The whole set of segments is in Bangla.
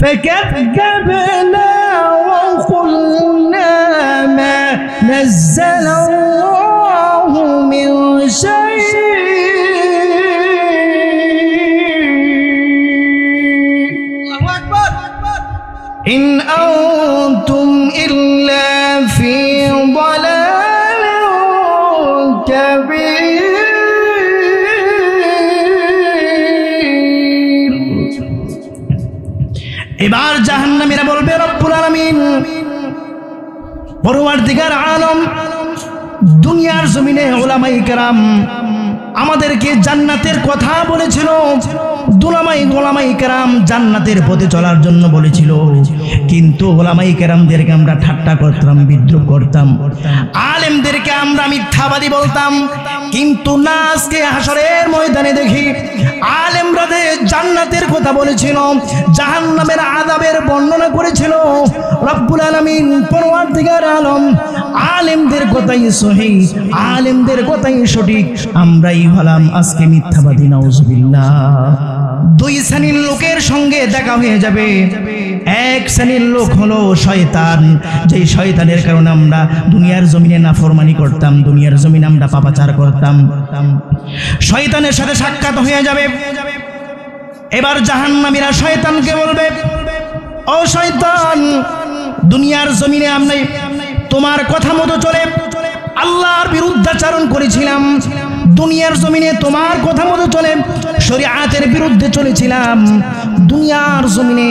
فكذبنا وقلنا ما نزل الله من شيء إن أنتم إلا في ضلال كبير এবার জাহান্নামীরা বলবে রব্বুল আলামিন পরওয়ারদিগার আলম দুনিয়ার জমিনে উলামায়ে কেরাম আমাদেরকে জান্নাতের কথা বলেছিল, উলামায়ে কেরাম জান্নাতের পথে চলার জন্য বলেছিল, কিন্তু উলামায়ে কেরামদেরকে আমরা ঠাট্টা করতাম, বিদ্রুপ করতাম, আলেমদেরকে আমরা মিথ্যাবাদী বলতাম। কিন্তু না, আজকে হাসরের ময়দানে দেখি আলেমরা জান্নাতের কথা বলেছিল, জাহান্নামের আযাবের বর্ণনা করেছিল। রব্বুল আলামিন পরওয়ারদিগার আলম আলেমদের কথাই সহিহ, আলেমদের কথাই সঠিক, আমরাই হলাম আজকে মিথ্যাবাদী। নাউজুবিল্লাহ। দুই শ্রেণীর লোকের সঙ্গে দেখা হয়ে যাবে। এক শ্রেণীর লোক হলো শয়তান, যেই শয়তানের কারণে আমরা দুনিয়ার জমিনে নাফরমানি করতাম, দুনিয়ার জমিনে আমরা পাপাচার করতাম। শয়তানের সাথে সাক্ষাৎ হয়ে যাবে। এবার জাহান্নামীরা শয়তানকে বলবে, ও শয়তান, দুনিয়ার জমিনে আমরা তোমার কথা মতো চলে আল্লাহর বিরুদ্ধাচরণ করেছিলাম, দুনিয়ার জমিনে তোমার কথা মতো চলে শরীয়তের বিরুদ্ধে চলেছিলাম, দুনিয়ার জমিনে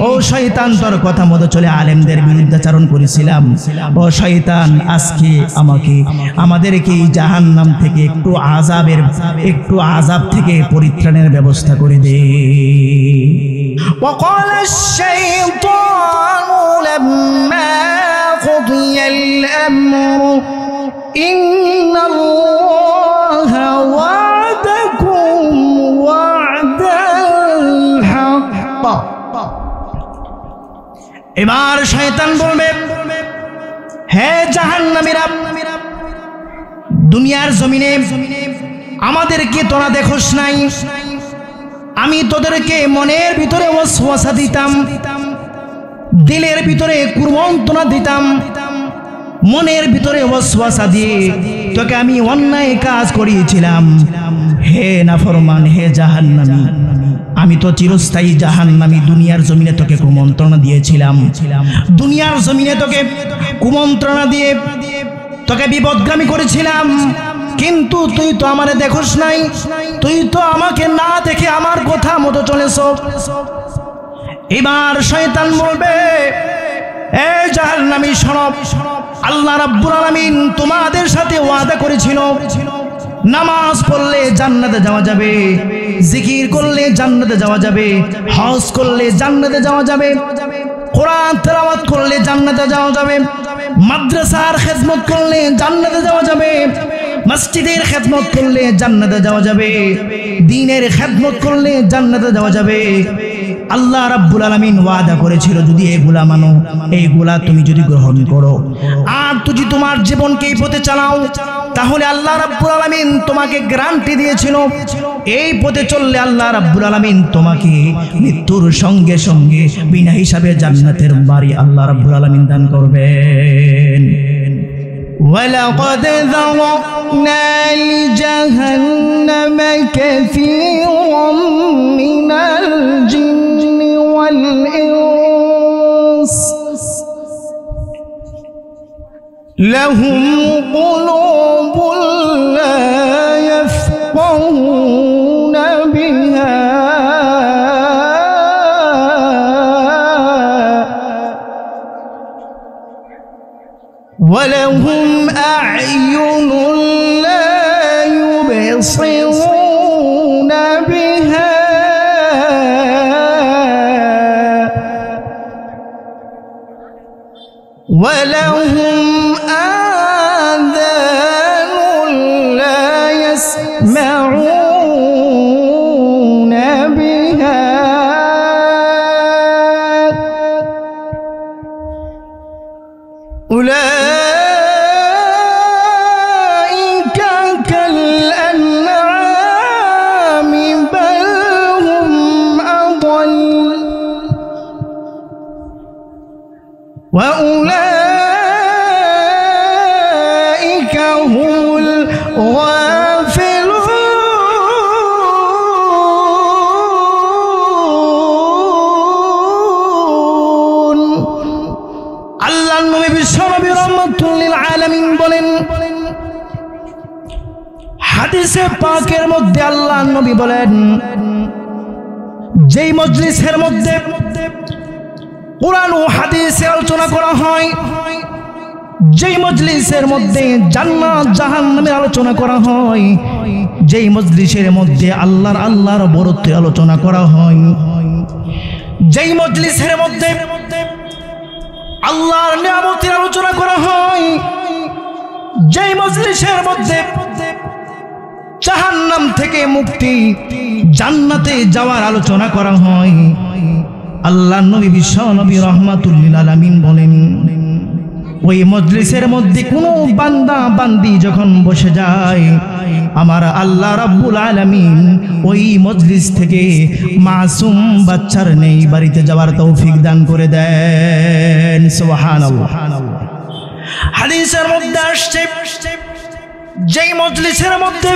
ও শয়তান তোর কথা মতো চলে আলেমদের বিরুদ্ধাচরণ করেছিলাম। ও শয়তান, আজকে আমাদেরকে জাহান্নাম থেকে একটু আযাব থেকে পরিত্রাণের ব্যবস্থা করে দে। وقال الشيطان لما قضي الأمر إن الله وعدكم وعد الحق। এবার শয়তান বলবে, হে জাহান্নামীরা, দুনিয়ার জমিনে আমাদেরকে তোরা দেখোস নাই, আমি তোদেরকে মনের ভিতরে ওয়াসওয়াসা দিতাম, দিলের ভিতরে কুমন্ত্রণা দিতাম, মনের ভিতরে ওয়াসওয়াসা দিয়ে তোকে আমি অন্যায় কাজ করিয়েছিলাম। হে নাফরমান, হে জাহান্নামী, আমি তো চিরস্থায়ী জাহান্নামী। দুনিয়ার জমিনে তোকে কুমন্ত্রণা দিয়েছিলাম, দুনিয়ার জমিনে তোকে কুমন্ত্রণা দিয়ে তোকে বিপদগামী করেছিলাম, কিন্তু তুই তো আমারে দেখোস নাই, তুই তো আমাকে না দেখে আমার কথা মতো চলেছ। এবার শয়তান বলবে, এ জাহান্নামী শোনো, আল্লাহ রাব্বুল আলামিন তোমাদের সাথে ওয়াদা করেছিল, নামাজ পড়লে জান্নাতে যাওয়া যাবে, জিকির করলে জান্নাতে যাওয়া যাবে, হজ করলে জান্নাতে যাওয়া যাবে, কোরআন তেলাওয়াত করলে জান্নাতে যাওয়া যাবে, মাদ্রাসার খেদমত করলে জান্নাতে যাওয়া যাবে, মসজিদের খেদমত করলে জান্নাতে যাওয়া যাবে, দ্বীনের খেদমত করলে জান্নাতে যাওয়া যাবে। আল্লাহ রাব্বুল আলামিন ওয়াদা করেছিল, যদি এগুলা মানো, এইগুলা তুমি যদি গ্রহণ করো, আর যদি তোমার জীবনকে এই পথে চালাও, তাহলে আল্লাহ রাব্বুল আলামিন তোমাকে গ্যারান্টি দিয়েছিল, এই পথে চললে আল্লাহ রাব্বুল আলামিন তোমাকে মৃত্যুর সঙ্গে সঙ্গে বিনা হিসাবে জান্নাতের বাড়ি আল্লাহ রাব্বুল আলামিন দান করবেন। وَلَقَدْ ذَرَأْنَا لِجَهَنَّمَ كَثِيرًا مِنَ الْجِنِّ وَالْإِنسِ لَهُمْ قُلُوبٌ لَا يَفْقَهُونَ بِهَا وَلَهُمْ أَعْيُنٌ لَا يُبْصِرُونَ بِهَا وَلَهُمْ آذَانٌ لَا يَسْمَعُونَ بِهَا أولئك كالأنعام بل هم أضل وأولئك هم الغافلون আল্লাহ নবী বিশ্বনবী রাহমাতুল লিল আলামিন বলেন, হাদিসে পাকের মধ্যে আল্লাহ নবী বলেন, যেই মজলিসের মধ্যে কুরআন ও হাদিসে আলোচনা করা হয়, যেই মজলিসের মধ্যে জান্নাত জাহান্নামের আলোচনা করা হয়, যেই মজলিসের মধ্যে আল্লাহর বরত্বের আলোচনা করা হয়, যেই মজলিসের মধ্যে আল্লাহর নিয়ামতের আলোচনা করা হয়, যেই মজলিসের মধ্যে জাহান্নাম থেকে মুক্তি জান্নাতে যাওয়ার আলোচনা করা হয়, আল্লাহর নবী বিশ্বনবী রাহমাতুল লিল আলামিন বলেন, ওই মজলিসের মধ্যে কোনো বান্দা বান্দি যখন বসে যায়, আমার আল্লাহ রাব্বুল আলামিন ওই মজলিস থেকে মাসুম বাচ্চার নেই বাড়িতে যাওয়ার তৌফিক দান করে দেন। সুবহানাল্লাহ। হাদিসের মধ্যে আসছে, যেই মজলিসের মধ্যে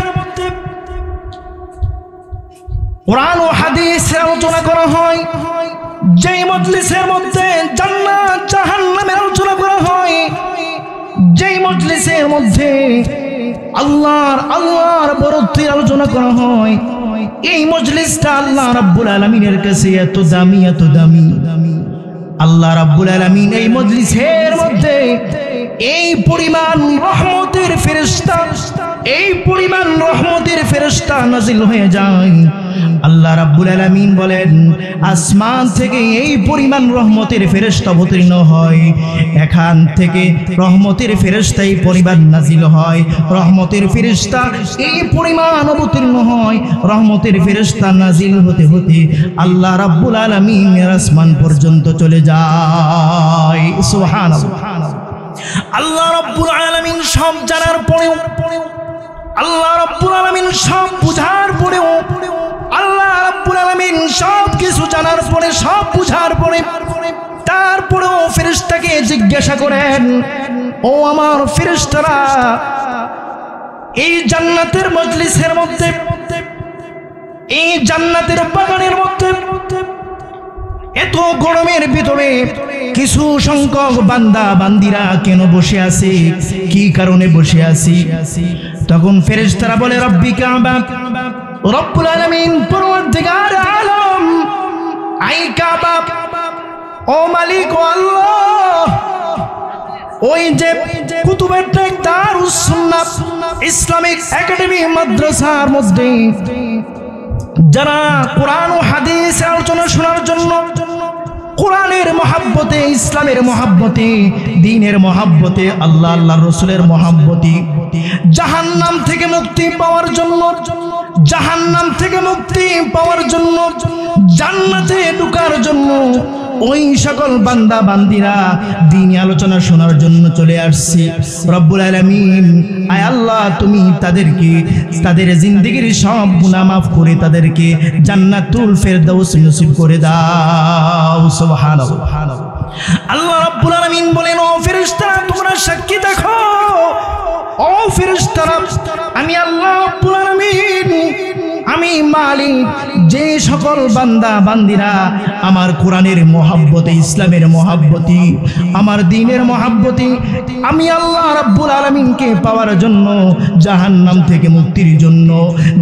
কুরআন ও হাদিসের আলোচনা করা হয়, যেই মজলিসের মধ্যে জান্নাত জাহান্নামের আলোচনা করা হয়, যেই মজলিসের মধ্যে আল্লাহর বরত্বের আলোচনা করা হয়, এই মজলিসটা আল্লাহ রাব্বুল আলামিনের কাছে এত দামি, এত দামি। আল্লাহ রাব্বুল আলামিন এই মজলিসের মধ্যে এই পরিমাণ রহমতের ফেরেশতা, এই পরিমাণ রহমতের ফেরেশতা নাজিল হয়ে যায়। আল্লাহ রাব্বুল আলামিন বলেন, আসমান থেকে এই পরিমাণ রহমতের ফেরেশতা অবতীর্ণ হয়, এখান থেকে রহমতের ফেরেশতা এই পরিমাণ নাজিল হয়, রহমতের ফেরেশতা এই পরিমাণ অবতীর্ণ হয়, রহমতের ফেরেশতা নাজিল হতে হতে আল্লাহ রাব্বুল আলামিনের আসমান পর্যন্ত চলে যায়। সুবহানাল্লাহ। আল্লাহ রাব্বুল আলামিন সব জানার পরেও, আল্লাহ রাব্বুল আলামিন সব বুঝার পরেও, আল্লাহ রাব্বুল আলামিন সব কিছু জানার পরে, সব বুঝার পরে, তারপরেও ফেরেশতাকে জিজ্ঞাসা করেন, ও আমার ফেরেশতারা, এই জান্নাতের মজলিসের মধ্যে, এই জান্নাতের বাগানের মধ্যে এত গরমের ভিতরে কিছু সংখ্যক বান্দা বান্দিরা কেন বসে আছে, কি কারণে বসে আছি? তখন ফেরেশতারা বলে, রব্বি কাবা, রব্বুল আলামিন পরওয়ারদিগার আলম, আই কাবা, ও মালিক ও আল্লাহ, ওই যে কুতুবের টেক দারুস সুন্নাহ ইসলামিক একাডেমি মাদ্রাসার মধ্যে যারা কোরআন ও হাদিস আলোচনা শোনার জন্য কোরআনের মহাব্বতে, ইসলামের মহাব্বতে, দ্বীনের মহাব্বতে, আল্লাহর রাসূলের মহাব্বতে জাহান্নাম থেকে মুক্তি পাওয়ার জন্য, জাহান্নাম থেকে মুক্তি পাওয়ার জন্য, জান্নাতে ঢোকার জন্য ওই সকল বান্দা বান্দিরা দ্বীনি আলোচনা শোনার জন্য চলে আসছে। রব্বুল আলামিন, আয় আল্লাহ, তুমি তাদেরকে তাদের জিন্দেগির সব গুনাহ মাফ করে তাদেরকে জান্নাতুল ফেরদাউস নসিব করে দাও। সুবহানাল্লাহ। আল্লাহ রাব্বুল আলামিন বলেন, ও ফেরেশতারা, তোমরা সাক্ষী দেখো, ও ফেরেশতারা, আমি আল্লাহ রাব্বুল আলামিন, আমি মালিক, যে সকল বান্দা বান্দিরা আমার কোরআনের মহাব্বতে, ইসলামের মহাব্বতে, আমার দ্বীনের মহাব্বতে আমি আল্লাহ রাব্বুল আলামিনকে পাওয়ার জন্য, জাহান্নাম থেকে মুক্তির জন্য,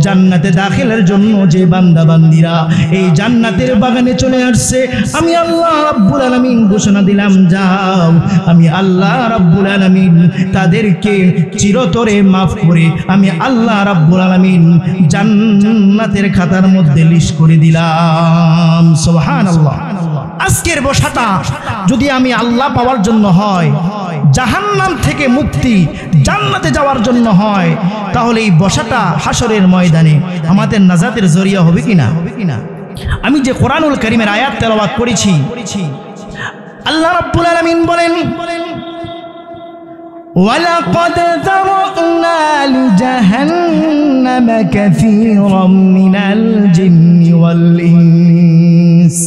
জান্নাতে দাখিলের জন্য যে বান্দা বান্দিরা এই জান্নাতের বাগানে চলে আসছে, আমি আল্লাহ রাব্বুল আলামিন ঘোষণা দিলাম, যাও, আমি আল্লাহ রাব্বুল আলামিন তাদেরকে চিরতরে মাফ করে আমি আল্লাহ রাব্বুল আলামিন জান্নাতের খাতার মধ্যে লিস্ট করে দিলাম। সুবহানাল্লাহ। আজকের বসাটা যদি আমি আল্লাহ পাওয়ার জন্য হয়, জাহান্নাম থেকে মুক্তি জান্নাতে যাওয়ার জন্য হয়, তাহলে এই বসাটা হাসরের ময়দানে আমাদের নাজাতের জরিয়া হবে কিনা? আমি যে কোরআনুল কারীমের আয়াত তেলাওয়াত করেছি, আল্লাহ রাব্বুল আলামিন বলেন, وَلَقَدْ ذَرَأْنَا لِجَهَنَّمَ كَثِيرًا مِنَ الْجِنِّ وَالْإِنسِ।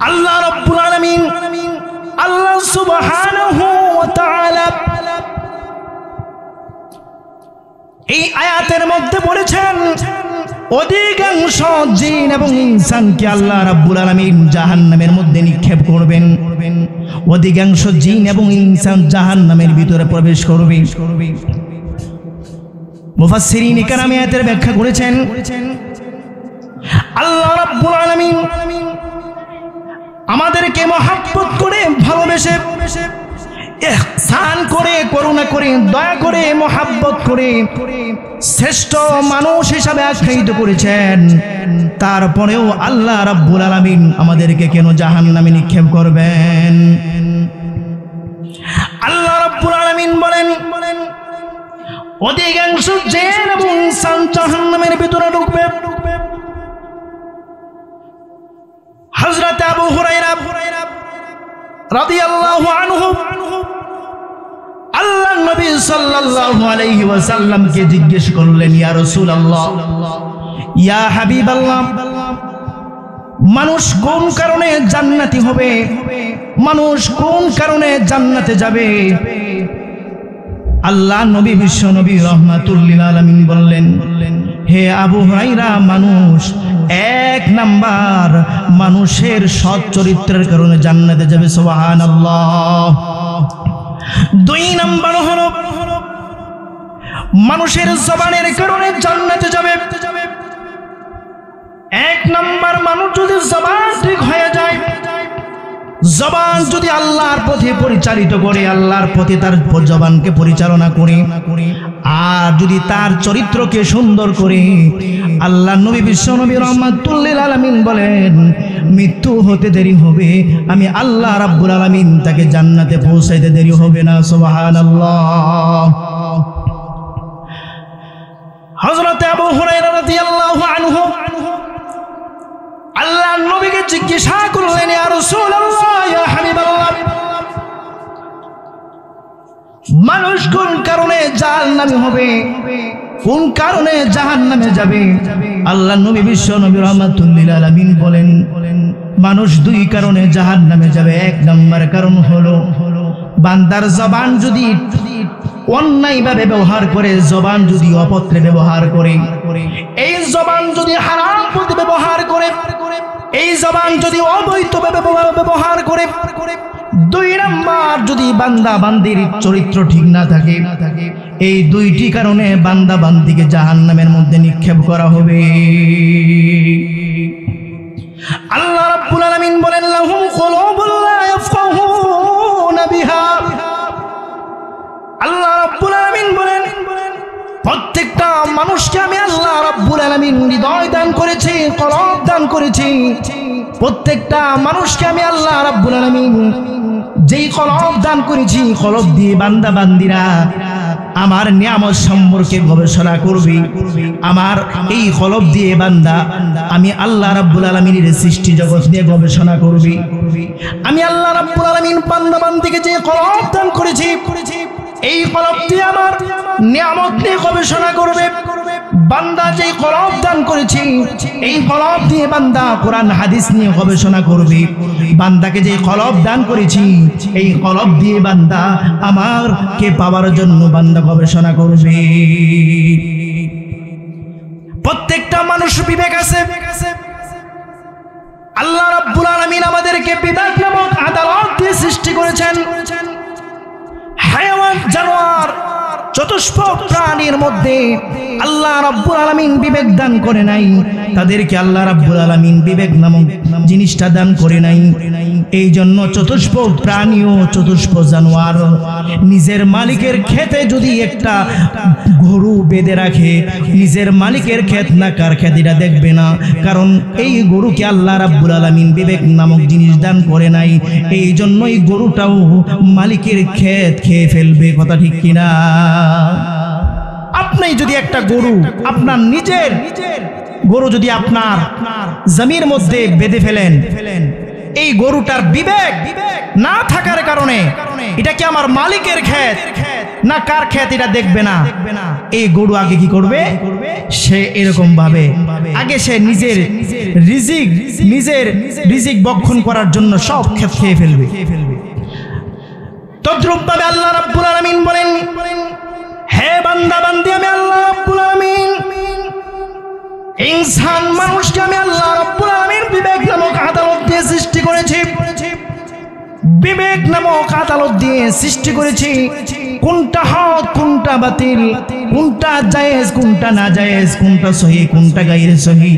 আল্লাহ রাব্বুল আলামিন আল্লাহ সুবহানাহু ওয়া তাআলা এই আয়াতের মধ্যে বলেছেন অধিকাংশ জিন এবং ইনসানকে আল্লাহ রাব্বুল আলামিন জাহান্নামের মধ্যে নিক্ষেপ করবেন। অধিকাংশ জিন এবং ইনসান জাহান্নামের ভিতরে প্রবেশ করবে। মুফাসসিরিন ইকরাম আয়াতের ব্যাখ্যা করেছেন আল্লাহ রাব্বুল আলামিন আমাদেরকে মহব্বত করে, ভালোবেসে, ইহসান করে, করুণা করে, দয়া করে, মহব্বত করে শ্রেষ্ঠ মানুষ হিসাবে আখ্যায়িত করেছেন। তারপরেও আল্লাহ রাব্বুল আলামিন আমাদেরকে কেন জাহান্নামে নিক্ষেপ করবেন? আল্লাহ রাব্বুল আলামিন বলেন অধিকাংশ জিন এবং ইনসান জাহান্নামের ভিতরে ঢুকবে। হযরত আবু হুরায়রা রাদিয়াল্লাহু আনহু আল্লাহ নবী সাল্লাল্লাহু আলাইহি ওয়াসাল্লামকে জিজ্ঞেস করলেন, ইয়া রাসূলুল্লাহ, ইয়া হাবিবাল্লাহ, মানুষ কোন কারণে জান্নাতি হবে? মানুষ কোন কারণে জান্নাতে যাবে? আল্লাহ নবী বিশ্ব নবী রাহমাতুল লিল আলামিন বললেন, হে আবু হুরায়রা, মানুষ এক নাম্বার মানুষের সৎ চরিত্রের কারণে জান্নাতে যাবে। সুবহানাল্লাহ। দুই নাম্বার হলো মানুষের জবানের কারণে জান্নাতে যাবে। এক নাম্বার মানুষ যদি জবান ঠিক হয়ে যায়, জবান যদি আল্লাহর পথে পরিচালিত করে, আল্লাহর পথে তার জবানকে পরিচালনা করে, আর যদি তার চরিত্রকে সুন্দর করে, আল্লাহ নবী বিশ্ব নবী রাহমাতুল লিল আলামিন বলেন মৃত্যু হতে দেরি হবে, আমি আল্লাহ রাব্বুল আলামিন তাকে জান্নাতে পৌঁছাইতে দেরি হবে না। সুবহানাল্লাহ। হযরত আবু হুরায়রা রাদিয়াল্লাহু আনহু আল্লাহ নবীকে জিজ্ঞাসা করলেন, ইয়া রাসূলুল্লাহ, ইয়া হাবিবাল্লাহ, মানুষ কোন কারণে জাহান্নামী হবে, কোন কারণে জাহান্নামে যাবে? আল্লাহ নবী বিশ্ব নবী রাহমাতুল লিল আলামিন বলেন মানুষ দুই কারণে জাহান্নামে যাবে। এক নম্বর কারণ হলো বান্দার জবান যদি অন্যায়ভাবে ব্যবহার করে, জবান যদি অপত্রে ব্যবহার করে, এই জবান যদি হারাম পথে ব্যবহার করে, এই জবান যদি অবৈধভাবে ব্যবহার করে, দুই নাম্বার যদি বান্দা বান্দির চরিত্র ঠিক না থাকে, এই দুইটি কারণে বান্দা বান্দিকে জাহান্নামের মধ্যে নিক্ষেপ করা হবে। আল্লাহ রাব্বুল আলামিন বলেন লাহুম কুলুবুন লা ইয়াফকাহুনা বিহা। আল্লাহ রাব্বুল আলামিন বলেন প্রত্যেকটা মানুষকে আমি আল্লাহ রাব্বুল আলামিন হৃদয় দান করেছি, কলব দান করেছি। প্রত্যেকটা মানুষকে আমি আল্লাহ রাব্বুল আলামিন যেই কলব দান করেছি, কলব দিয়ে বান্দা বান্দিরা আমার নিয়ামত সম্পর্কে গবেষণা করবে। আমার এই কলব দিয়ে বান্দা আমি আল্লাহ রাব্বুল আলামিনের সৃষ্টি জগৎ নিয়ে গবেষণা করবে। আমি আল্লাহ রাব্বুল আলামিন বান্দা বান্দিকে যে কলব দান করেছি, এই কলব দিয়ে আমার নিয়ামত নিয়ে গবেষণা করবে। বান্দা যে কলব দান করেছি, এই কলব দিয়ে বান্দা কোরআন হাদিস নিয়ে গবেষণা করবে। বান্দাকে যে কলব দান করেছি, এই কলব দিয়ে বান্দা আমারকে পাওয়ার জন্য বান্দা গবেষণা করবে। প্রত্যেকটা মানুষ বিবেক আছে। আল্লাহ রাব্বুল আলামিন আমাদেরকে বিবেক নামক আদালত দিয়ে সৃষ্টি করেছেন। হায়াওয়ান, জানোয়ার, চতুষ্পদ প্রাণীর মধ্যে আল্লাহ রাব্বুল আলামিন বিবেক দান করে নাই, তাদেরকে আল্লাহ রাব্বুল আলামিন বিবেক নামক জিনিসটা দান করে নাই। এই জন্য চতুষ্পদ প্রাণী ও চতুষ্পদ জানোয়ার নিজের মালিকের খেতে যদি একটা গরু বেঁধে রাখে, নিজের মালিকের ক্ষেত না কার ক্ষেত এটা দেখবে না, কারণ এই গরুকে আল্লাহ রাব্বুল আলামিন বিবেক নামক জিনিস দান করে নাই। এই জন্যই গরুটাও মালিকের ক্ষেত খেয়ে ফেলবে। কথা ঠিক কিনা? আপনি যদি একটা গরু, আপনার নিজের গরু যদি আপনার জমির মধ্যে বেঁধে ফেলেন, এই গরুটার বিবেক না থাকার কারণে এটা কি আমার মালিকের ক্ষেত না কার ক্ষেত এটা দেখবে না। এই গরু আগে কি করবে? সে এরকম ভাবে আগে সে নিজের রিজিক ভক্ষণ করার জন্য সব ক্ষেত খেয়ে ফেলবে। তদ্রূপ ভাবে আল্লাহ রাব্বুল আলামিন বলেন, হে বান্দা বান্দি, আমি আল্লাহ রাব্বুল আলামিন ইনসান মানুষকে আমি আল্লাহ রাব্বুল আলামিন বিবেক নামক আদালত দিয়ে সৃষ্টি করেছি। বিবেক নামক আদালত দিয়ে সৃষ্টি করেছি। কোনটা হক, কোনটা বাতিল, কোনটা জায়েজ, কোনটা না জায়েজ, কোনটা সহি, কোনটা গায়রে সহি,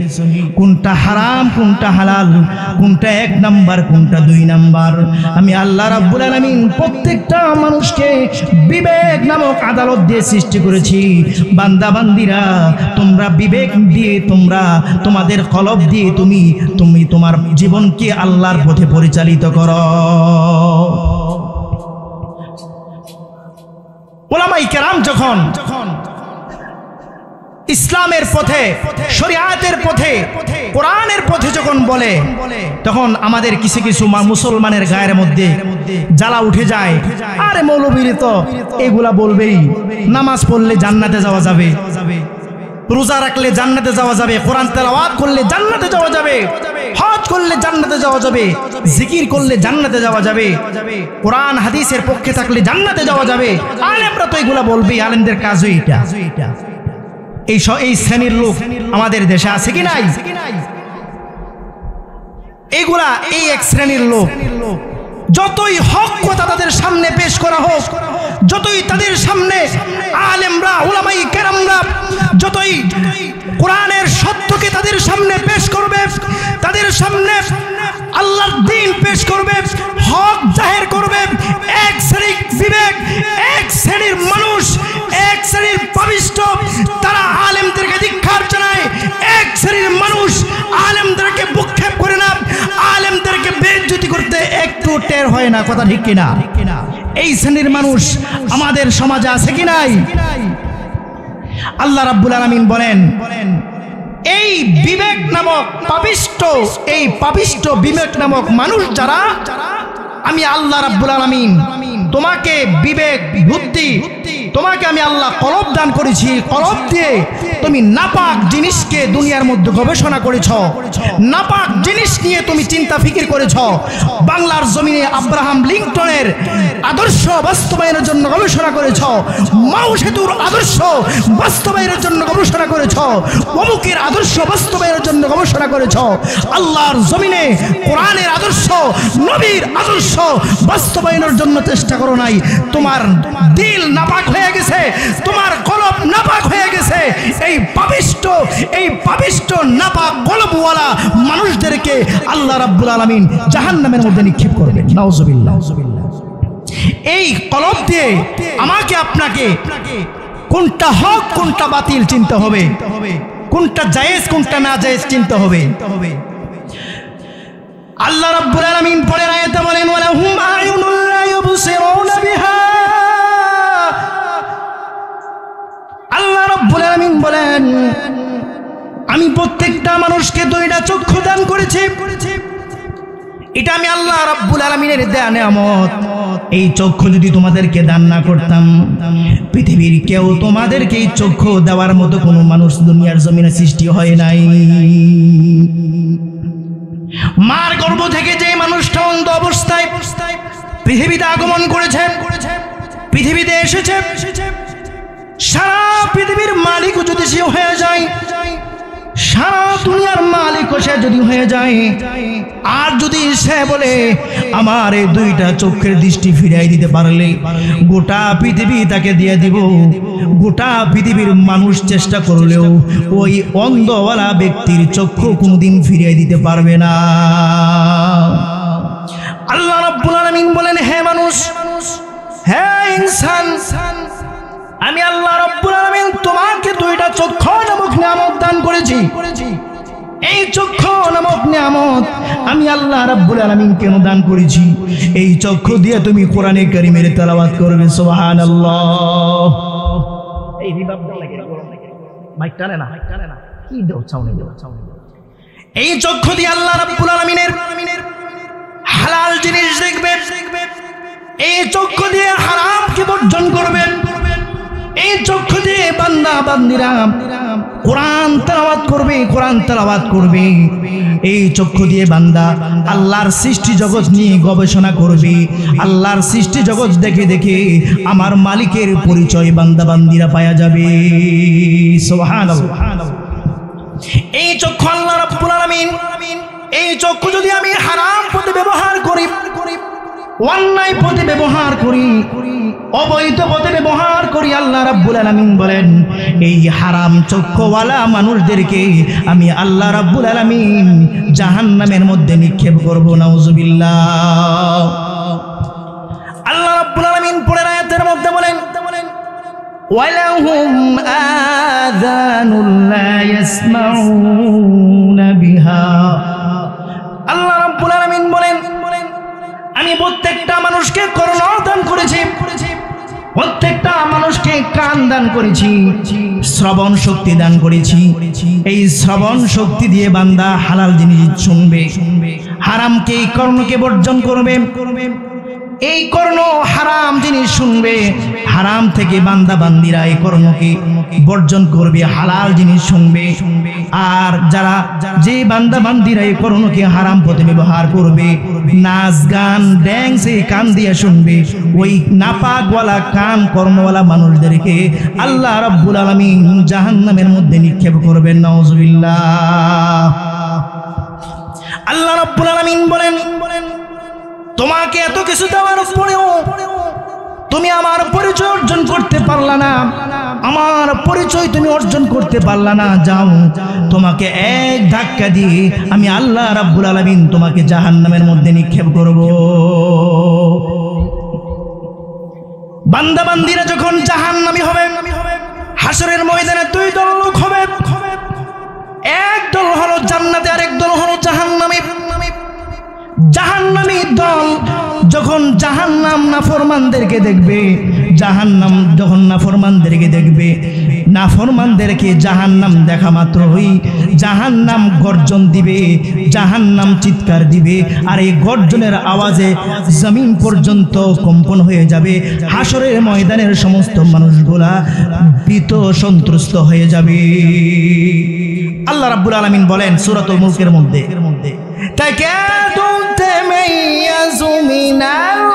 কোনটা হারাম, কোনটা হালাল, কোনটা 1 নাম্বার, কোনটা 2 নাম্বার, আমি আল্লাহ রাব্বুল আলামিন প্রত্যেকটা মানুষকে বিবেক নামক আদালত দিয়ে সৃষ্টি করেছি। বান্দা বান্দিরা, তোমরা বিবেক দিয়ে, তোমরা তোমাদের কলব দিয়ে তুমি তোমার জীবনকে আল্লাহর পথে পরিচালিত করো। উলামায়ে কেরাম যখন ইসলামের পথে, শরিয়াতের পথে, কোরআনের পথে যখন বলে, তখন আমাদের কিছু কিছু মুসলমানের গায়ের মধ্যে জ্বালা উঠে যায়। আরে মৌলবীর তো এগুলা বলবেই, নামাজ পড়লে জান্নাতে যাওয়া যাবে, রোজা রাখলে জান্নাতে যাওয়া যাবে, কোরআন তেলাওয়াত করলে জান্নাতে যাওয়া যাবে, হজ করলে জান্নাতে যাওয়া যাবে, জিকির করলে জান্নাতে যাওয়া যাবে, কোরআন হাদিসের পক্ষে থাকলে জান্নাতে যাওয়া যাবে। আলেমরা তো এগুলা বলবেই, আলেমদের কাজই এটা। এই শ্রেণীর লোক আমাদের দেশে আছে কি নাই? এগুলা এই এক শ্রেণীর লোক। যতই হক কথা তাদের সামনে পেশ করা হোক, যতই তাদের সামনে আলেমরা, উলামায়ে কেরামরা যতই কোরআনের সত্যকে তাদের সামনে পেশ করবে, তাদের সামনে আল্লাহর দ্বীন পেশ করবে, হক জাহের করবে, এক শ্রেণীর বিবেক, এক শ্রেণীর মানুষ, এক শ্রেণীর পাপিষ্ঠ তারা আলেমদেরকে ধিক্কার জানায়। এক শ্রেণীর মানুষ আলেমদেরকে ভ্রুক্ষেপ করে না, আলেমদেরকে বেইজ্জতি করতে একটু টের হয় না। কথা ঠিক কিনা? এই শ্রেণীর মানুষ আমাদের সমাজে আছে কি নাই? আল্লাহ রাব্বুল আলামিন বলেন, এই বিবেক নামক পাপিষ্ঠ, এই পাপিষ্ঠ বিবেক নামক মানুষ যারা, আমি আল্লাহ রাব্বুল আলামিন তোমাকে বিবেক বুদ্ধি, তোমাকে আমি আল্লাহ কলব দান করেছি। কলব দিয়ে তুমি নাপাক জিনিসকে দুনিয়ার মধ্যে গবেষণা করেছ, নাপাক জিনিস নিয়ে তুমি চিন্তা ফিকির করেছ। বাংলার জমিনে আব্রাহাম লিঙ্কনের আদর্শ বাস্তবায়নের জন্য গবেষণা করেছ, মাও সেতুর আদর্শ বাস্তবায়নের জন্য গবেষণা করেছ, অমুকের আদর্শ বাস্তবায়নের জন্য গবেষণা করেছ। আল্লাহর জমিনে কোরআনের আদর্শ, নবীর আদর্শ বাস্তবায়নের জন্য চেষ্টা করো নাই। তোমার দিল নাপাক হয়ে গেছে, তোমার কলব নাপাক হয়ে গেছে। এই পাপিষ্ঠ নাপাক কলবওয়ালা মানুষদেরকে আল্লাহ রাব্বুল আলামিন জাহান্নামের মধ্যে নিক্ষেপ করবেন। নাউজুবিল্লাহ। এই কলব দিয়ে আমাকে আপনাকে কোনটা হক কোনটা বাতিল চিনতে হবে, কোনটা জায়েজ কোনটা না জায়েজ চিনতে হবে। আল্লাহ রাব্বুল আলামিন পরের আয়াতে বলেন, ওয়ালাহুম আয়ুনুন লা ইউবসিরুনা বিহা। আল্লাহ রাব্বুল আলামিন বলেন, আমি প্রত্যেকটা মানুষকে 2টা চক্ষু দান করেছি। এটা আমি আল্লাহ রাব্বুল আলামিনের দেয়া নেয়ামত। এই চক্ষু যদি তোমাদেরকে দান না করতাম, পৃথিবীর কেউ তোমাদেরকে এই চক্ষু দেওয়ার মতো কোনো মানুষ দুনিয়ার জমিনে সৃষ্টি হয় নাই। মার গর্ভ থেকে যে মানুষটা অন্ধ অবস্থায় পৃথিবীতে আগমন করেছে, পৃথিবীতে এসেছে, সারা পৃথিবীর মালিক যদি সে হয়ে যায়, সারা দুনিয়ার মালিক সে যদি হয়ে যায়, আর যদি সে বলে আমার এই 2টা চোখের দৃষ্টি ফিরিয়ে দিতে পারলে গোটা পৃথিবী তাকে দিয়ে দিব, গোটা পৃথিবীর মানুষ চেষ্টা করলেও ওই অন্ধওয়ালা ব্যক্তির চক্ষু কোনোদিন ফিরিয়ে দিতে পারবে না। আল্লাহ রাব্বুল আলামিন বলেন, হে মানুষ, হে ইনসান, আমি আল্লাহ রাব্বুল আলামিন তোমাকে 2টা চক্ষু নামক নিয়ামত দান করেছি। এই চক্ষু নামক নিয়ামত আমি আল্লাহ রাব্বুল আলামিন কেন দান করেছি? এই চক্ষু দিয়ে তুমি কোরআনে কারীমের তেলাওয়াত করবে। সুবহানাল্লাহ। এই রিবাবটা লাগে, মাইক টানে না, কি দাও চাউনি দাও। এই চক্ষু দিয়ে আল্লাহ রাব্বুল আলামিনের হালাল জিনিস দেখবে, এই চক্ষু দিয়ে হারাম কি বর্জন করবেন। এই চক্ষু দিয়ে বান্দা বান্দিরা কোরআন তেলাওয়াত করবে এই চক্ষু দিয়ে বান্দা আল্লাহর সৃষ্টি জগৎ নিয়ে গবেষণা করবে আল্লাহর সৃষ্টি জগৎ দেখে দেখে আমার মালিকের পরিচয় বান্দা বান্দিরা পাওয়া যাবে সুবহানাল্লাহ এই চক্ষু আল্লাহ রাব্বুল আলামিন এই চক্ষু যদি আমি হারাম পথে ব্যবহার করি অন্যায় পথে ব্যবহার করি অবৈধ পথে ব্যবহার করি আল্লাহ রাব্বুল আলামিন বলেন এই হারাম চক্ষুওয়ালা মানুষদেরকে আমি আল্লাহ রাব্বুল আলামিন জাহান্নামের মধ্যে নিক্ষেপ করব নাউজুবিল্লাহ আল্লাহ রাব্বুল আলামিন পরের আয়াতের মধ্যে বলেন ওয়ালাহুম আযানুন লা ইয়াসমাউনা বিহা আল্লাহ রাব্বুল আলামিন বলেন আমি প্রত্যেকটা মানুষকে কর্ণ দান করেছি প্রত্যেকটা মানুষকে কান দান করেছি শ্রবণ শক্তি দান করেছি এই শ্রবণ শক্তি দিয়ে বান্দা হালাল জিনিস শুনবে হারামকে কর্ণকে বর্জন করবে এই কর্ণ হারাম জিনিস শুনবে হারাম থেকে বান্দা বান্দিরা এই কর্ণকে বর্জন করবে হালাল জিনিস শুনবে আর যারা যে বান্দা বান্দিরা এই কর্ণকে হারাম পথে ব্যবহার করবে নাচ গান ড্যান্স এই কান দিয়ে শুনবে ওই নাপাকওয়ালা কান কর্ণওয়ালা মানুষদেরকে আল্লাহ রাব্বুল আলামিন জাহান্নামের মধ্যে নিক্ষেপ করবেন নাউজুবিল্লাহ আল্লাহ রাব্বুল আলামিন বলেন তোমাকে এত কিছু দেওয়ার পরেও তুমি আমার পরিচয় অর্জন করতে পারলা না আমার পরিচয় তুমি অর্জন করতে পারলা না যাও তোমাকে এক ধাক্কা দিয়ে আমি আল্লাহ রাব্বুল আলামিন তোমাকে জাহান্নামের মধ্যে নিক্ষেপ করব বান্দা বান্দিরা যখন জাহান্নামী হবে হাসরের ময়দানে দুই দল লোক হবে এক দল হলো জান্নাতে আর এক দল হলো জাহান্নামী জাহান্নামী দল যখন জাহান্নাম নাফরমানদেরকে দেখবে জাহান্নাম যখন নাফরমানদেরকে দেখবে নাফরমানদেরকে জাহান্নাম দেখা মাত্রই জাহান্নাম গর্জন দিবে জাহান্নাম চিৎকার দিবে আর এই গর্জনের আওয়াজে জমিন পর্যন্ত কম্পন হয়ে যাবে হাসরের ময়দানের সমস্ত মানুষগুলা ভীত সন্ত্রস্ত হয়ে যাবে আল্লাহ রাব্বুল আলামিন বলেন সূরাতুল মুলকের মধ্যে তাকাদু তামাইয়াজু মিনাল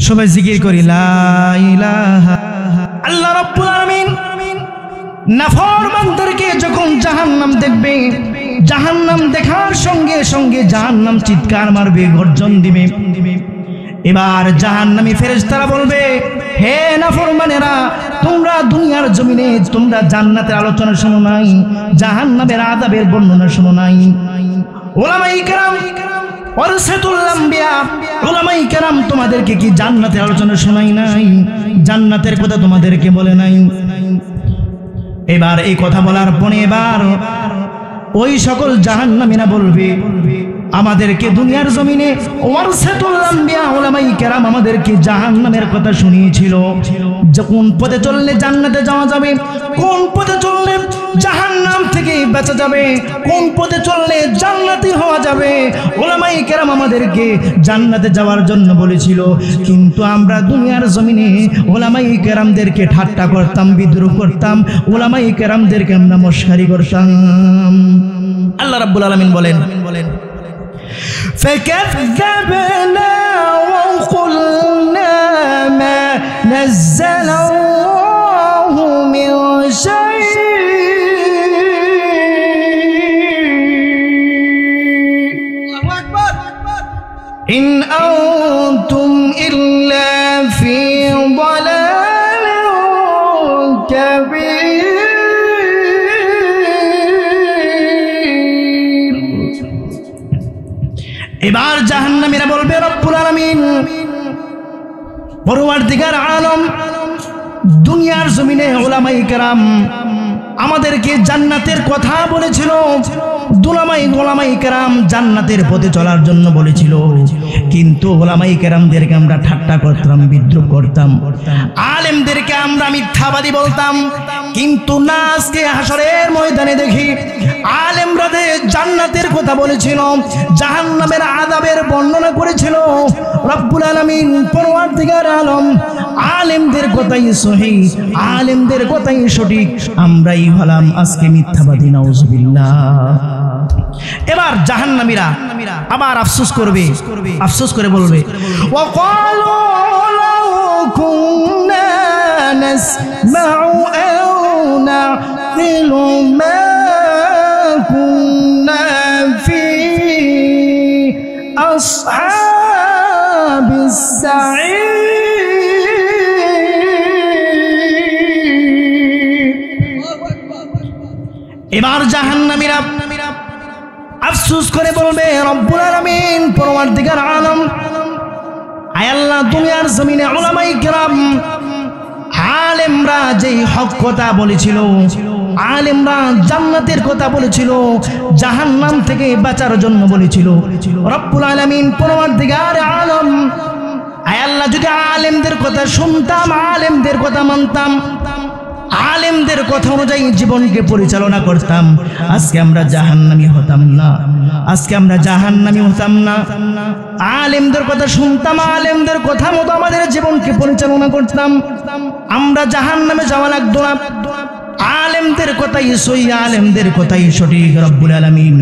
সবাই জিকির করি লা ইলাহা আল্লাহ রাব্বুল আলামিন নাফরমানদেরকে যখন জাহান্নাম দেখবে জাহান্নাম দেখার সঙ্গে সঙ্গে জাহান্নাম চিৎকার মারবে গর্জন দিবে এবার জাহান্নামী ফেরেশতারা বলবে হে নাফরমানেরা তোমরা দুনিয়ার জমিনে তোমরা জান্নাতের আলোচনা শোনো নাই জাহান্নামের আযাবের বর্ণনা শোনো নাই উলামায়ে কেরাম ওয়ারাসাতুল আম্বিয়া উলামায়ে কেরাম তোমাদেরকে কি জান্নাতের আলোচনা শোনাই নাই জান্নাতের কথা তোমাদেরকে বলে নাই এবার এই কথা বলার পরে এবার ওই সকল জাহান্নামীরা বলবে আমাদেরকে দুনিয়ার জমিনে ওয়ারাসাতুল আম্বিয়া উলামায়ে কেরাম আমাদেরকে জাহান্নামের কথা শুনিয়েছিল যে কোন পথে চললে জান্নাতে যাওয়া যাবে কোন পথে চললে জাহান্নাম থেকে বাঁচা যাবে কোন পথে চললে জান্নাতি হওয়া যাবে উলামায়ে কেরাম আমাদেরকে জান্নাতে যাওয়ার জন্য বলেছিল কিন্তু আমরা দুনিয়ার জমিনে উলামায়ে কেরামদেরকে ঠাট্টা করতাম বিদ্রুপ করতাম উলামায়ে কেরামদেরকে আমরা মশকারি করতাম আল্লাহ রাব্বুল আলামিন বলেন فكذبنا وقلنا ما نزل الله من شيء إن أنتم إلا في ضلال كبير এবার জাহান্নামীরা বলবে রব্বুল আলামিন পরওয়ারদিগার আলম দুনিয়ার জমিনে উলামায়ে কেরাম আমাদেরকে জান্নাতের কথা বলেছিল ওলামায়ে কেরাম জান্নাতের পথে চলার জন্য বলেছিল, কিন্তু ওলামায়ে কেরামদেরকে আমরা ঠাট্টা করতাম, বিদ্রুপ করতাম, আলেমদেরকে আমরা মিথ্যাবাদী বলতাম। কিন্তু না, আজকে হাসরের ময়দানে দেখি আলেমরা জান্নাতের কথা বলেছিল, জাহান্নামের আযাবের বর্ণনা করেছিল। রব্বুল আলামিন পরওয়ারদিগার আলম আলেমদের কথাই সহিহ, আলেমদের কথাই সঠিক, আমরাই হলাম আজকে মিথ্যাবাদী। নাউজুবিল্লাহ। এবার জাহান্নামীরা আবার আফসোস করবে, আফসোস করে বলবে, ওয়াকালু লাউ কুননা নাসমাউ আও নাকিলু মা কুননা ফি আসহাবিস সাঈর। এবার জাহান্নামীরা আফসোস করে বলবে, রব্বুল আলামিন পরওয়ারদিগার আলম, আয় আল্লাহ, দুনিয়ার জমিনে উলামায়ে কেরাম আলেমরা যেই হক কথা বলেছিল, আলেমরা জান্নাতের কথা বলেছিল, জাহান্নাম থেকে বাঁচার জন্য বলেছিল, রব্বুল আলামিন পরওয়ারদিগার আলম, আয় আল্লাহ, যদি আলেমদের কথা শুনতাম, আলেমদের কথা মানতাম, আলেমদের কথা অনুযায়ী জীবনকে পরিচালনা করতাম, আজকে আমরা জাহান্নামী হতাম না, আজকে আমরা জাহান্নামী হতাম না। আলেমদের কথা শুনতাম, আলেমদের কথা মতো আমাদের জীবনকে পরিচালনা করতাম, আমরা জাহান্নামে যাওয়া লাগতো না। আলেমদের কথাই সহিহ, আলেমদের কথাই সঠিক। রব্বুল আলামিন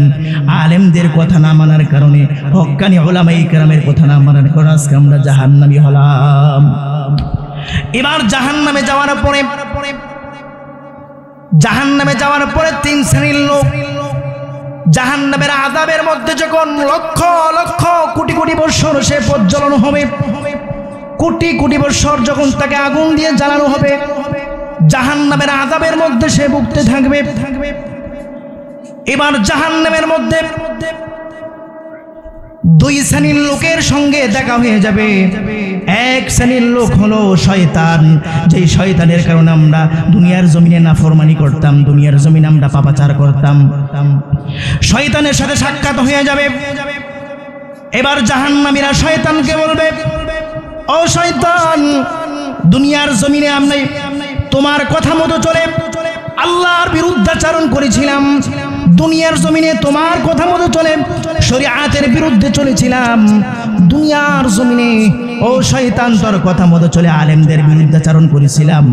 আলেমদের কথা না মানার কারণে, হক্কানি উলামায়ে কেরামের কথা না মানার কারণে আজকে আমরা জাহান্নামী হলাম। এবার জাহান্নামে যাওয়ার পরে, জাহান্নামে যাওয়ার পরে তিন শ্রেণীর লোক, জাহান্নামের আযাবের মধ্যে যখন লক্ষ লক্ষ কোটি কোটি বছর সে প্রজ্বলন হবে, কোটি কোটি বছর যখন তাকে আগুন দিয়ে জ্বালানো হবে, জাহান্নামের আযাবের মধ্যে সে ভুগতে থাকবে। এবার জাহান্নামের মধ্যে দুই শ্রেণীর লোকের সঙ্গে দেখা হয়ে যাবে। এক শ্রেণীর লোক হলো শয়তান, যেই শয়তানের কারণে আমরা দুনিয়ার জমিনে নাফরমানি করতাম, দুনিয়ার জমিনে আমরা পাপাচার করতাম, শয়তানের সাথে সাক্ষাৎ হয়ে যাবে। এবার জাহান্নামীরা শয়তানকে বলবে, ও শয়তান, দুনিয়ার জমিনে আমরা তোমার কথা মতো চলে আল্লাহর বিরুদ্ধাচরণ করেছিলাম, দুনিয়ার জমিনে তোমার কথা মতো চলে শরীয়তের বিরুদ্ধে চলেছিলাম, দুনিয়ার জমিনে ও শয়তান তোর কথা মতো চলে আলেমদের বিরুদ্ধাচরণ করেছিলাম।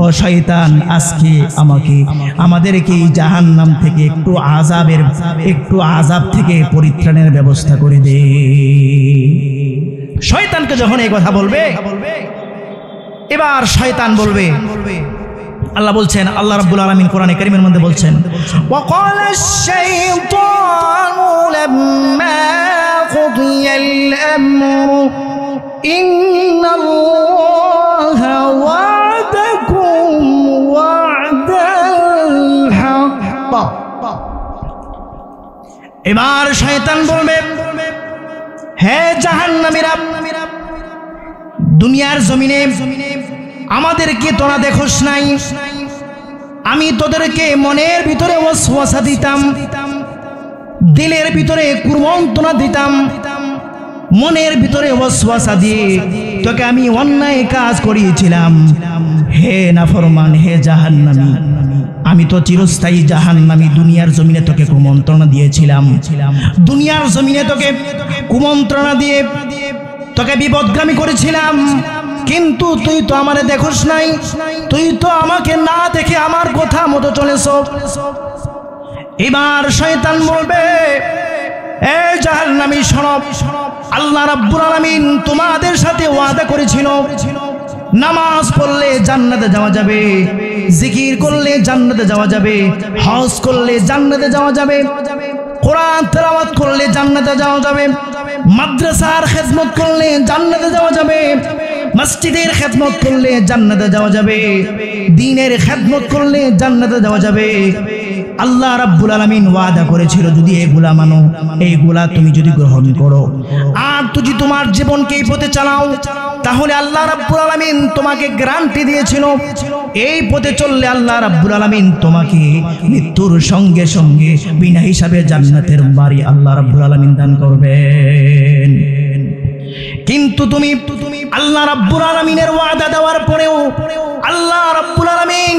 ও শয়তান, আজকে আমাদেরকে এই জাহান্নাম থেকে একটু আযাব থেকে পরিত্রাণের ব্যবস্থা করে দে। শয়তানকে যখন এই কথা বলবে, এবার শয়তান বলবে, আল্লাহ বলছেন, আল্লাহ রাব্বুল আলামিন কোরআনে কারীমের মধ্যে বলছেন, ওয়াকালাশ শাইতানু লাম্মা কুদিয়াল আমরু ইন্নাল্লাহা ওয়া'দাকুম ওয়া'দাল হাক্ক। এবার শয়তান বলবে, হে জাহান্নামীরা, দুনিয়ার জমিনে আমাদেরকে তোরা দেখোস নাই, আমি তোদেরকে মনের ভিতরে ওয়াসওয়াসা দিতাম, দিলের ভিতরে কুমন্ত্রণা দিতাম, মনের ভিতরে ওয়াসওয়াসা দিয়ে তোকে আমি অন্যায় কাজ করিয়েছিলাম। হে নাফরমান, হে জাহান্নামী, আমি তো চিরস্থায়ী জাহান্নামী, দুনিয়ার জমিনে তোকে কুমন্ত্রণা দিয়েছিলাম, দুনিয়ার জমিনে তোকে কুমন্ত্রণা দিয়ে তোকে বিপদগামী করেছিলাম, কিন্তু তুই তো আমারে দেখোস নাই, তুই তো আমাকে না দেখে আমার কথা মতো চলেছ। এবার শয়তান বলবে, এ জাহান্নামী শোনো, আল্লাহ রাব্বুল আলামিন তোমাদের সাথে ওয়াদা করেছিল, নামাজ পড়লে জান্নাতে যাওয়া যাবে, জিকির করলে জান্নাতে যাওয়া যাবে, হজ করলে জান্নাতে যাওয়া যাবে, কোরআন তেলাওয়াত করলে জান্নাতে যাওয়া যাবে, মাদ্রাসার খেদমত করলে জান্নাতে যাওয়া যাবে, মসজিদের খেদমত করলে জান্নাতে যাওয়া যাবে, দ্বীনের খেদমত করলে জান্নাতে যাওয়া যাবে। আল্লাহ রাব্বুল আলামিন ওয়াদা করেছিল যদি এগুলা মানো, এইগুলা তুমি যদি গ্রহণ করো আর তুমি তোমার জীবনকে এই পথে চালাও, তাহলে আল্লাহ রাব্বুল আলামিন তোমাকে গ্যারান্টি দিয়েছিল এই পথে চললে আল্লাহ রাব্বুল আলামিন তোমাকে মৃত্যুর সঙ্গে সঙ্গে বিনা হিসাবে জান্নাতের বাড়ি আল্লাহ রাব্বুল আলামিন দান করবেন। কিন্তু তুমি আল্লাহ রাব্বুল আলামিনের ওয়াদা দেওয়ার পরেও, আল্লাহ রাব্বুল আলামিন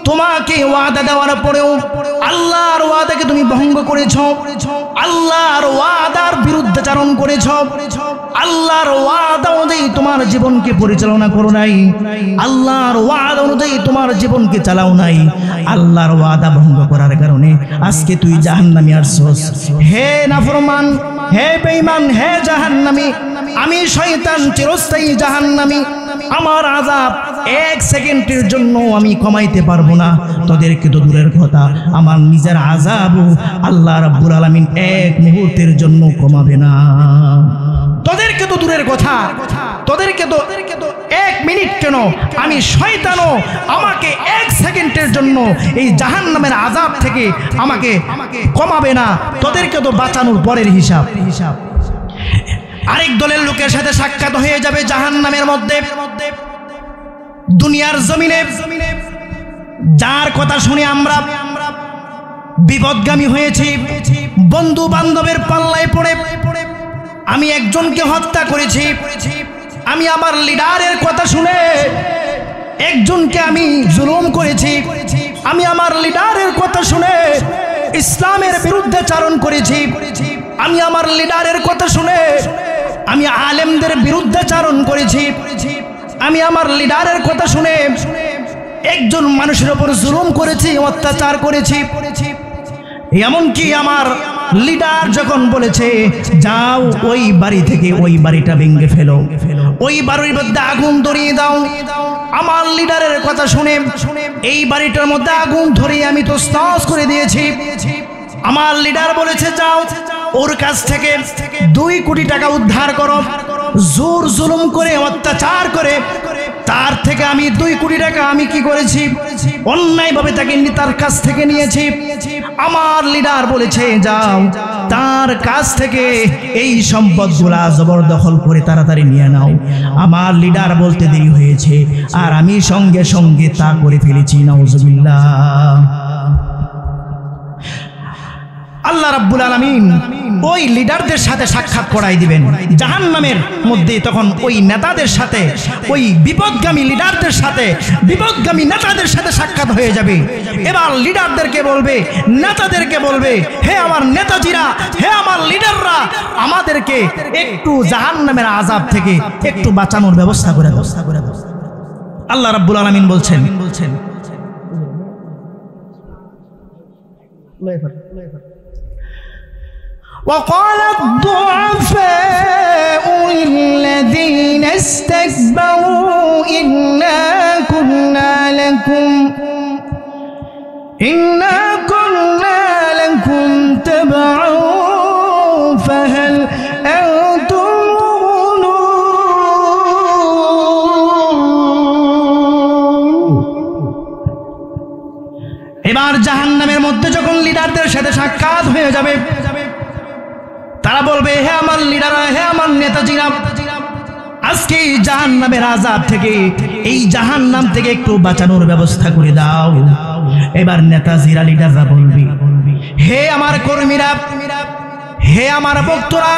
তোমাকে ওয়াদা দেওয়ার পরেও আল্লাহর ওয়াদাকে তুমি ভঙ্গ করেছো, আল্লাহর ওয়াদার বিরুদ্ধাচরণ করেছো, আল্লাহর ওয়াদা অনুযায়ী তোমার জীবনকে পরিচালনা করো নাই, আল্লাহর ওয়াদা অনুযায়ী তোমার জীবনকে চালাও নাই। আল্লাহর ওয়াদা ভঙ্গ করার কারণে আজকে তুই জাহান্নামে আসছস। হে নাফরমান, হে বেঈমান, হে জাহান্নামী, আমি শয়তান চিরস্থায়ী জাহান্নামী। আমার আযাব এক সেকেন্ডের জন্য আমি কমাইতে পারবো না, তোদেরকে তো দূরের কথা আমার নিজের আযাবও আল্লাহ রাব্বুল আলামিন এক মুহূর্তের জন্য কমাবে না। তোদেরকে তো দূরের কথা, তোদেরকে তো এক মিনিট কেন, আমি শয়তানও আমাকে এক সেকেন্ডের জন্য এই জাহান্নামের আযাব থেকে আমাকে কমাবে না। তোদেরকে তো বাঁচানোর পরের হিসাব। আরেক দলের লোকের সাথে সাক্ষাৎ হয়ে যাবে জাহান্নামের মধ্যে। দুনিয়ার জমিনে যার কথা শুনে আমরা বিপদগামী হয়েছি, বন্ধু বান্ধবের পাল্লায় পড়ে আমি একজনকে হত্যা করেছি, আমি আমার লিডারের কথা শুনে একজনকে আমি জুলুম করেছি, আমি আমার লিডারের কথা শুনে ইসলামের বিরুদ্ধে চারণ করেছি, আমি আমার লিডারের কথা শুনে আমি আলেমদের বিরুদ্ধে চারণ করেছি, আমি আমার লিডারের কথা শুনে একজন মানুষের উপর জুলুম করেছি, অত্যাচার করেছি। এমনকি আমার লিডার যখন বলেছে যাও ওই বাড়ি থেকে ওই বাড়িটা ভেঙে ফেলো, ওই বাড়ির মধ্যে আগুন ধরিয়ে দাও, আমার লিডারের কথা শুনে এই বাড়িটার মধ্যে আগুন ধরিয়ে আমি তো তছনছ করে দিয়েছি। আমার লিডার বলেছে যাও ওর কাছ থেকে 2 কোটি টাকা উদ্ধার করো, জোর জুলুম করে অত্যাচার করে তার থেকে আমি 2 কোটি টাকা আমি কি করেছি, অন্যায়ভাবে তাকে তার কাছ থেকে নিয়েছি। আমার লিডার বলেছে যাও তার কাছ থেকে এই সম্পদগুলা জবরদখল করে তাড়াতাড়ি নিয়ে নাও। আমার লিডার বলতে দেরি হয়েছে আর আমি সঙ্গে সঙ্গে তা করে ফেলেছি। নাউজুবিল্লাহ। আল্লাহ রাব্বুল আলামিন ওই লিডারদের সাথে সাক্ষাৎ করাই দিবেন জাহান্নামের মধ্যে। তখন ওই নেতাদের সাথে, ওই বিপদগামী লিডারদের সাথে, বিপদগামী নেতাদের সাথে সাক্ষাৎ হয়ে যাবে। এবার লিডারদেরকে বলবে, নেতাদেরকে বলবে, হে আমার নেতাজিরা, হে আমার লিডাররা, আমাদেরকে একটু জাহান্নামের আযাব থেকে একটু বাঁচানোর ব্যবস্থা করে দাও। আল্লাহ রাব্বুল আলামিন বলছেন وقال الضعفاء للذين استكبروا إنا كنا لكم تبعا فهل أنتم مغنون। এবার জাহান্নামের মধ্যে যখন লিডারদের সাথে সাক্ষাৎ হয়ে যাবে তারা বলবে, হে আমার লিডাররা, হে আমার নেতাজিরা, আজকে এই জাহান্নামের আযাব থেকে, এই জাহান্নাম থেকে একটু বাঁচানোর ব্যবস্থা করে দাও। এবার নেতাজিরা, লিডাররা বলবে, হে আমার কর্মীরা, হে আমার ভক্তরা,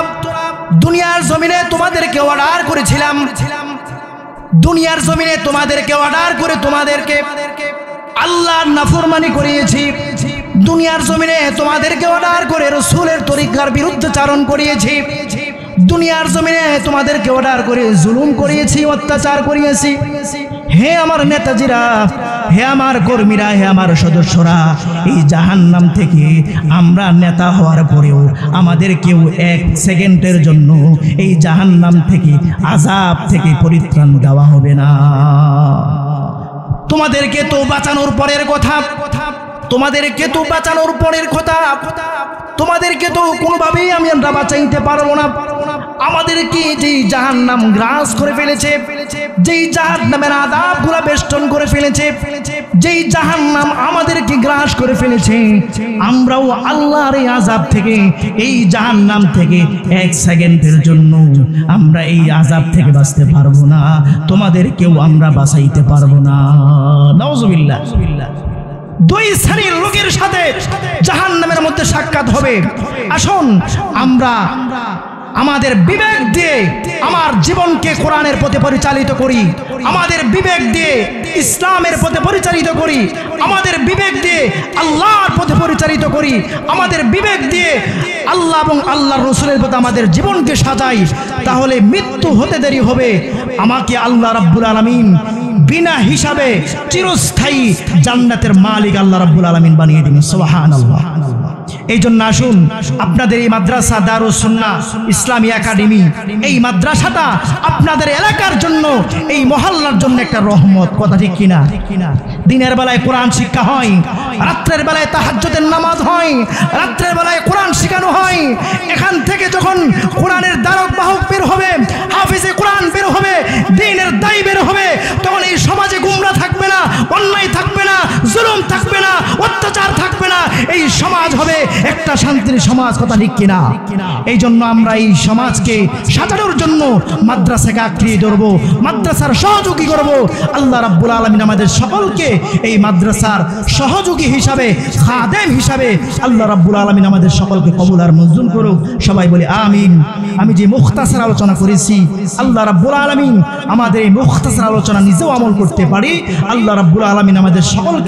দুনিয়ার জমিনে তোমাদেরকে অর্ডার করেছিলাম, দুনিয়ার জমিনে তোমাদেরকে অর্ডার করে তোমাদেরকে আল্লাহর নাফরমানি করিয়েছি, দুনিয়ার জমিনে তোমাদেরকে অর্ডার করে রাসূলের তরিকার বিরুদ্ধে চারণ করিয়েছি, দুনিয়ার জমিনে তোমাদেরকে অর্ডার করে জুলুম করিয়েছি, অত্যাচার করিয়েছি। হে আমার নেতাজিরা, হে আমার কর্মীরা, হে আমার সদস্যরা, এই জাহান্নাম থেকে আমরা নেতা হওয়ার পরেও আমাদের কেউ 1 সেকেন্ডের জন্য এই জাহান্নাম থেকে, আযাব থেকে পরিত্রাণ দেওয়া হবে না। তোমাদেরকে তো বাঁচানোর পরের কথা, তোমাদেরকে তো বাঁচানোর পরের কথা, তোমাদেরকে তো কোনোভাবেই আমরা বাঁচাইতে পারবো না। আমাদেরকে যেই জাহান্নাম গ্রাস করে ফেলেছে, যেই জাহান্নামের আযাবগুলো বেষ্টন করে ফেলেছে, যেই জাহান্নাম আমাদেরকে গ্রাস করে ফেলেছে, আমরাও আল্লাহর এই আযাব থেকে, এই জাহান্নাম থেকে এক সেকেন্ডের জন্য আমরা এই আযাব থেকে বাঁচতে পারবো না। তোমাদেরকেও আমরা বাঁচাইতে পারবো না। নাউজুবিল্লাহ। দুই শ্রেণীর লোকের সাথে জাহান্নামের মধ্যে সাক্ষাৎ হবে। আসুন আমরা আমাদের বিবেক দিয়ে আমার জীবনকে কোরআনের পথে পরিচালিত করি, আমাদের বিবেক দিয়ে ইসলামের পথে পরিচালিত করি, আমাদের বিবেক দিয়ে আল্লাহর পথে পরিচালিত করি, আমাদের বিবেক দিয়ে আল্লাহ এবং আল্লাহর রাসূলের পথে আমাদের জীবনকে সাজাই। তাহলে মৃত্যু হতে দেরি হবে, আমাকে আল্লাহ রাব্বুল আলামিন বিনা হিসাবে চিরস্থায়ী জান্নাতের মালিক আল্লাহ রাব্বুল আলামিন বানিয়ে দিবেন। সুবহানাল্লাহ। এই জন্য আসুন আপনাদের এই মাদ্রাসা দারুস সুন্নাহ ইসলামী একাডেমি, এই মাদ্রাসাটা আপনাদের এলাকার জন্য, এই মহল্লার জন্য একটা রহমত। কথা ঠিক কিনা? দিনের বেলায় কোরআন শিক্ষা হয়, রাত্রের বেলায় তাহাজ্জুদের নামাজ হয়, রাত্রের বেলায় কোরআন শেখানো হয়। এখান থেকে যখন কোরআনের দ্বারক বাহক বের হবে, হাফেজে কোরআন বের হবে, দ্বীনের দায়ী বের হবে, তখন এই সমাজে গুমরা থাকবে না, অন্যায় থাকবে না, জুলুম থাকবে না, অত্যাচার থাকবে না। এই সমাজ হবে একটা শান্তির সমাজ। কথা ঠিক কিনা? এই জন্য আমরা এই সমাজকে সাজানোর জন্য মাদ্রাসাকে আঁকড়িয়ে ধরবো, মাদ্রাসার সহযোগী করব। আল্লাহ রাব্বুল আলামিন আমাদের সকলকে এই মাদ্রাসার সহযোগী হিসাবে, খাদেম হিসাবে আল্লাহ রাব্বুল আলামিন আমাদের সকলকে কবুল আর মঞ্জুর করুক। সবাই বলি আমিন। আমি যে মুখতাসার আলোচনা করেছি, আল্লাহ রাব্বুল আলামিন আমাদের এই মুখতাসার আলোচনা নিজেও আমল করতে পারি। আল্লাহ রাব্বুল আলামিন আমাদের সকলকে